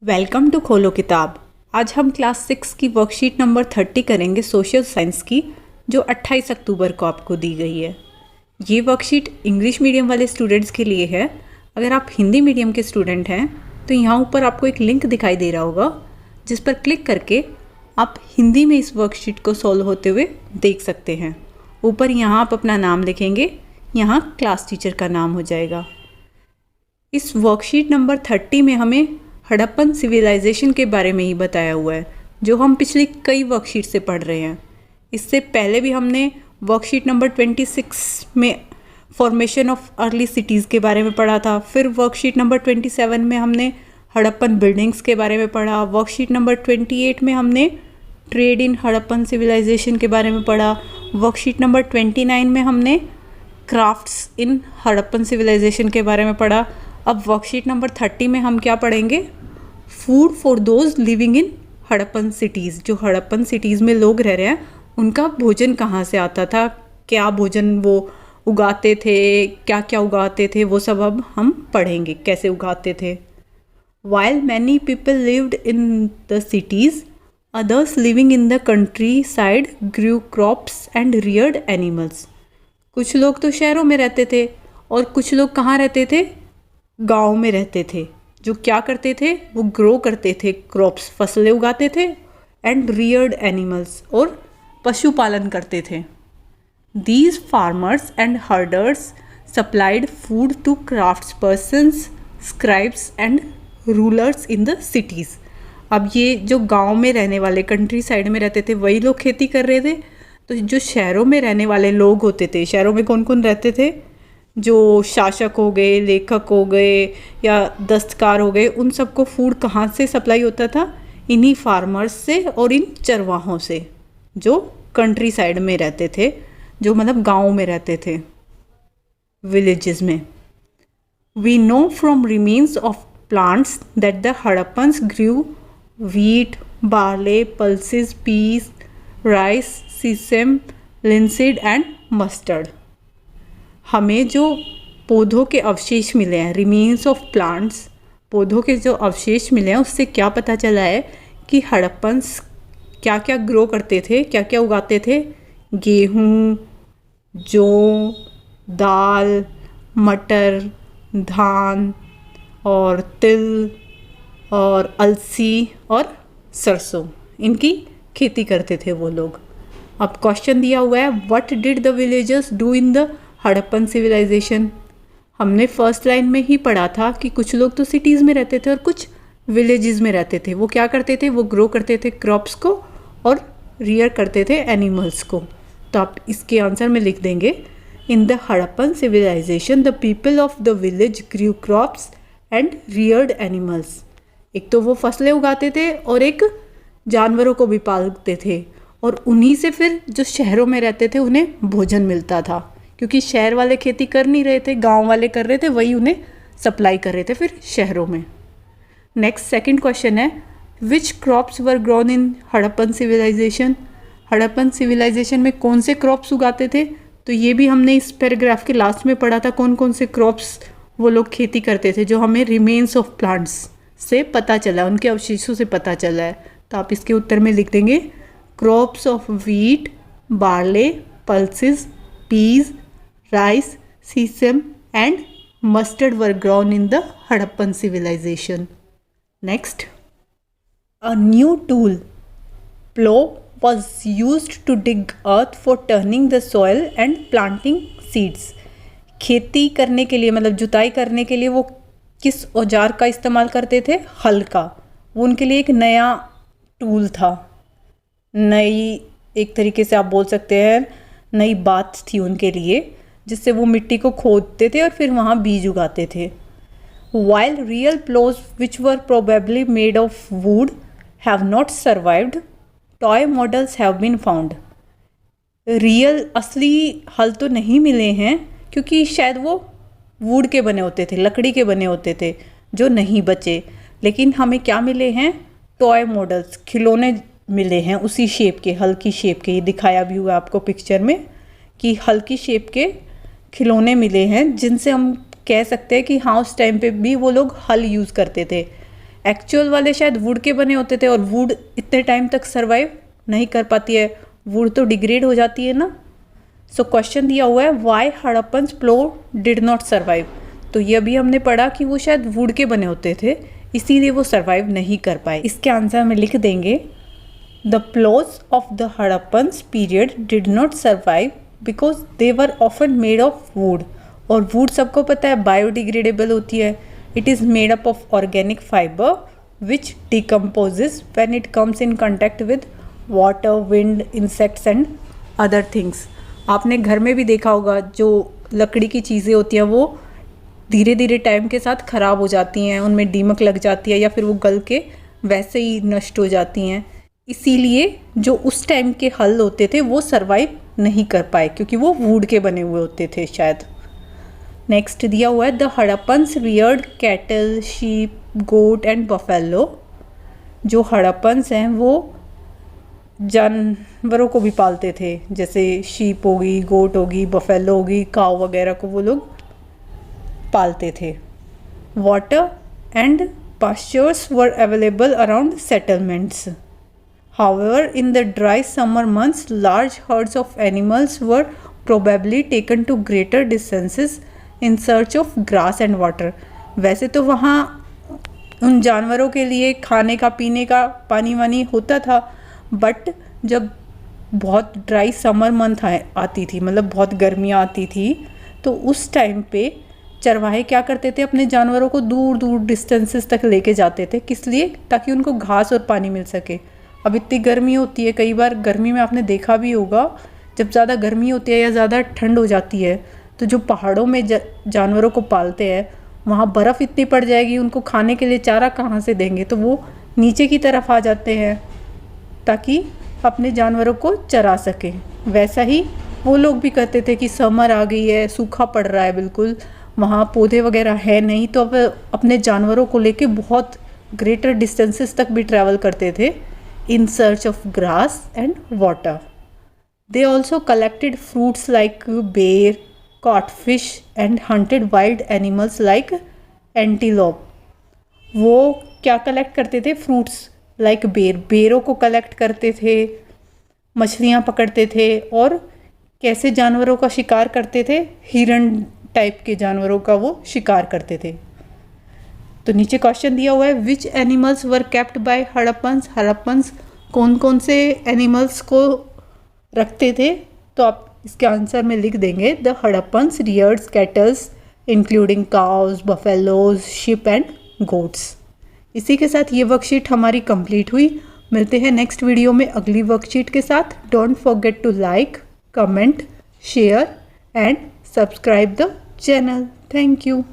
Welcome to खोलो किताब। आज हम क्लास 6 की वर्कशीट नंबर 30 करेंगे सोशल साइंस की, जो 28 अक्टूबर को आपको दी गई है। ये वर्कशीट इंग्लिश मीडियम वाले स्टूडेंट्स के लिए है। अगर आप हिंदी मीडियम के स्टूडेंट हैं तो यहाँ ऊपर आपको एक लिंक दिखाई दे रहा होगा, जिस पर क्लिक करके आप हिंदी में इस वर्कशीट को सॉल्व होते हुए देख सकते हैं। ऊपर यहाँ आप अपना नाम लिखेंगे, यहाँ क्लास टीचर का नाम हो जाएगा। इस वर्कशीट नंबर 30 में हमें हड़प्पन सिविलाइजेशन के बारे में ही बताया हुआ है, जो हम पिछली कई वर्कशीट से पढ़ रहे हैं। इससे पहले भी हमने वर्कशीट नंबर 26 में फॉर्मेशन ऑफ अर्ली सिटीज़ के बारे में पढ़ा था। फिर वर्कशीट नंबर 27 में हमने हड़प्पन बिल्डिंग्स के बारे में पढ़ा। वर्कशीट नंबर 28 में हमने ट्रेड इन हड़प्पन सिविलाइजेशन के बारे में पढ़ा। वर्कशीट नंबर 29 में हमने क्राफ्ट्स इन हड़प्पन सिविलाइजेशन के बारे में पढ़ा। अब वर्कशीट नंबर 30 में हम क्या पढ़ेंगे? Food for those living in Harappan cities. जो हड़प्पन सिटीज़ में लोग रह रहे हैं, उनका भोजन कहाँ से आता था, क्या भोजन वो उगाते थे, क्या क्या उगाते थे, वो सब अब हम पढ़ेंगे, कैसे उगाते थे। While many people lived in the cities, others living in the countryside grew crops and reared animals. कुछ लोग तो शहरों में रहते थे और कुछ लोग कहाँ रहते थे? गाँव में रहते थे। जो क्या करते थे? वो ग्रो करते थे, क्रॉप्स, फसलें उगाते थे, एंड रियर्ड एनिमल्स, और पशुपालन करते थे। These farmers and herders supplied food to craftspersons, scribes and rulers in the cities. अब ये जो गांव में रहने वाले, कंट्री साइड में रहते थे, वही लोग खेती कर रहे थे। तो जो शहरों में रहने वाले लोग होते थे, शहरों में कौन कौन रहते थे? जो शासक हो गए, लेखक हो गए या दस्तकार हो गए, उन सबको फूड कहाँ से सप्लाई होता था? इन्हीं फार्मर्स से और इन चरवाहों से, जो कंट्री साइड में रहते थे, जो मतलब गाँव में रहते थे, विलेजेस में। We know from remains of plants that the Harappans grew wheat, barley, pulses, peas, rice, sesame, linseed and mustard. हमें जो पौधों के अवशेष मिले हैं, रिमेन्स ऑफ प्लांट्स, पौधों के जो अवशेष मिले हैं, उससे क्या पता चला है कि हड़प्पन्स क्या क्या ग्रो करते थे, क्या क्या उगाते थे? गेहूँ, जौ, दाल, मटर, धान और तिल और अलसी और सरसों, इनकी खेती करते थे वो लोग। अब क्वेश्चन दिया हुआ है, what did the villagers do in the Harappan civilisation. हमने फर्स्ट लाइन में ही पढ़ा था कि कुछ लोग तो सिटीज़ में रहते थे और कुछ विलेजेस में रहते थे। वो क्या करते थे? वो ग्रो करते थे क्रॉप्स को और रियर करते थे एनिमल्स को। तो आप इसके आंसर में लिख देंगे, in the Harappan civilisation the people of the village grew crops and reared animals. एक तो वो फसलें उगाते थे और एक जानवरों को भी पालते थे, और उन्हीं से फिर जो शहरों में रहते थे उन्हें भोजन मिलता था, क्योंकि शहर वाले खेती कर नहीं रहे थे, गांव वाले कर रहे थे, वही उन्हें सप्लाई कर रहे थे फिर शहरों में। नेक्स्ट सेकंड क्वेश्चन है, which crops were grown in Harappan civilization. Harappan civilization में कौन से क्रॉप्स उगाते थे? तो ये भी हमने इस पैराग्राफ के लास्ट में पढ़ा था, कौन कौन से क्रॉप्स वो लोग खेती करते थे, जो हमें रिमेन्स ऑफ प्लांट्स से पता चला, उनके अवशेषों से पता चला है। तो आप इसके उत्तर में लिख देंगे, crops of wheat, barley, pulses, peas, rice, sesame and mustard were grown in the Harappan civilisation. Next, a new tool plough was used to dig earth for turning the soil and planting seeds. खेती करने के लिए, मतलब जुताई करने के लिए, वो किस औजार का इस्तेमाल करते थे? हल का। वो उनके लिए एक नया टूल था, नई, एक तरीके से आप बोल सकते हैं नई बात थी उनके लिए, जिससे वो मिट्टी को खोदते थे और फिर वहाँ बीज उगाते थे। While real plows which were probably made of wood have not survived, toy models have been found. Real असली हल तो नहीं मिले हैं, क्योंकि शायद वो वुड के बने होते थे, लकड़ी के बने होते थे, जो नहीं बचे। लेकिन हमें क्या मिले हैं? टॉय मॉडल्स, खिलौने मिले हैं उसी शेप के, हल की शेप के। ये दिखाया भी हुआ आपको पिक्चर में कि हल की शेप के खिलौने मिले हैं, जिनसे हम कह सकते हैं कि हाँ, उस टाइम पे भी वो लोग हल यूज़ करते थे। एक्चुअल वाले शायद वुड के बने होते थे, और वुड इतने टाइम तक सर्वाइव नहीं कर पाती है, वुड तो डिग्रेड हो जाती है ना। सो क्वेश्चन दिया हुआ है why Harappans plough did not survive. तो ये अभी हमने पढ़ा कि वो शायद वुड के बने होते थे, इसीलिए वो सर्वाइव नहीं कर पाए। इसके आंसर में लिख देंगे the plows of the Harappans period did not survive because they were often made of wood. और वुड सबको पता है बायोडिग्रेडेबल होती है। It is made up of organic fibre which decomposes when it comes in contact with water, wind, insects and other things. आपने घर में भी देखा होगा जो लकड़ी की चीज़ें होती हैं वो धीरे धीरे टाइम के साथ ख़राब हो जाती हैं, उनमें दीमक लग जाती है या फिर वो गल के वैसे ही नष्ट हो जाती हैं। इसीलिए जो उस टाइम के हल होते थे वो सर्वाइव नहीं कर पाए क्योंकि वो वुड के बने हुए होते थे शायद। नेक्स्ट दिया हुआ है the Harappans reared cattle, sheep, goat and buffalo. जो हड़प्पन्स हैं वो जानवरों को भी पालते थे, जैसे शीप होगी, गोट होगी, बफेलो होगी, काव वगैरह को वो लोग पालते थे। Water and pastures were available around settlements. However, in the dry summer months, large herds of animals were probably taken to greater distances in search of grass and water. वैसे तो वहाँ उन जानवरों के लिए खाने का, पीने का पानी वानी होता था, बट जब बहुत ड्राई समर मंथ आती थी, मतलब बहुत गर्मियाँ आती थी, तो उस टाइम पे चरवाहे क्या करते थे, अपने जानवरों को दूर दूर डिस्टेंसेस तक लेके जाते थे। किस लिए? ताकि उनको घास और पानी मिल सके। अब इतनी गर्मी होती है, कई बार गर्मी में आपने देखा भी होगा, जब ज़्यादा गर्मी होती है या ज़्यादा ठंड हो जाती है तो जो पहाड़ों में जानवरों को पालते हैं वहाँ बर्फ़ इतनी पड़ जाएगी, उनको खाने के लिए चारा कहाँ से देंगे, तो वो नीचे की तरफ आ जाते हैं ताकि अपने जानवरों को चरा सकें। वैसा ही वो लोग भी करते थे कि समर आ गई है, सूखा पड़ रहा है, बिल्कुल वहाँ पौधे वगैरह है नहीं, तो अब अपने जानवरों को लेके बहुत ग्रेटर डिस्टेंसेस तक भी ट्रैवल करते थे in search of grass and water. They also collected fruits like bear, caught fish and hunted wild animals like antelope. वो क्या कलेक्ट करते थे? फ्रूट्स लाइक बेर, बेरों को कलेक्ट करते थे, मछलियाँ पकड़ते थे, और कैसे जानवरों का शिकार करते थे? हिरण टाइप के जानवरों का वो शिकार करते थे। तो नीचे क्वेश्चन दिया हुआ है which animals were kept bye Harappans. Harappans कौन कौन से एनिमल्स को रखते थे? तो आप इसके आंसर में लिख देंगे the Harappans reared cattles including cows, buffaloes, sheep and goats. इसी के साथ ये वर्कशीट हमारी कंप्लीट हुई। मिलते हैं नेक्स्ट वीडियो में अगली वर्कशीट के साथ। Don't forget to like, comment, share and subscribe the channel. Thank you.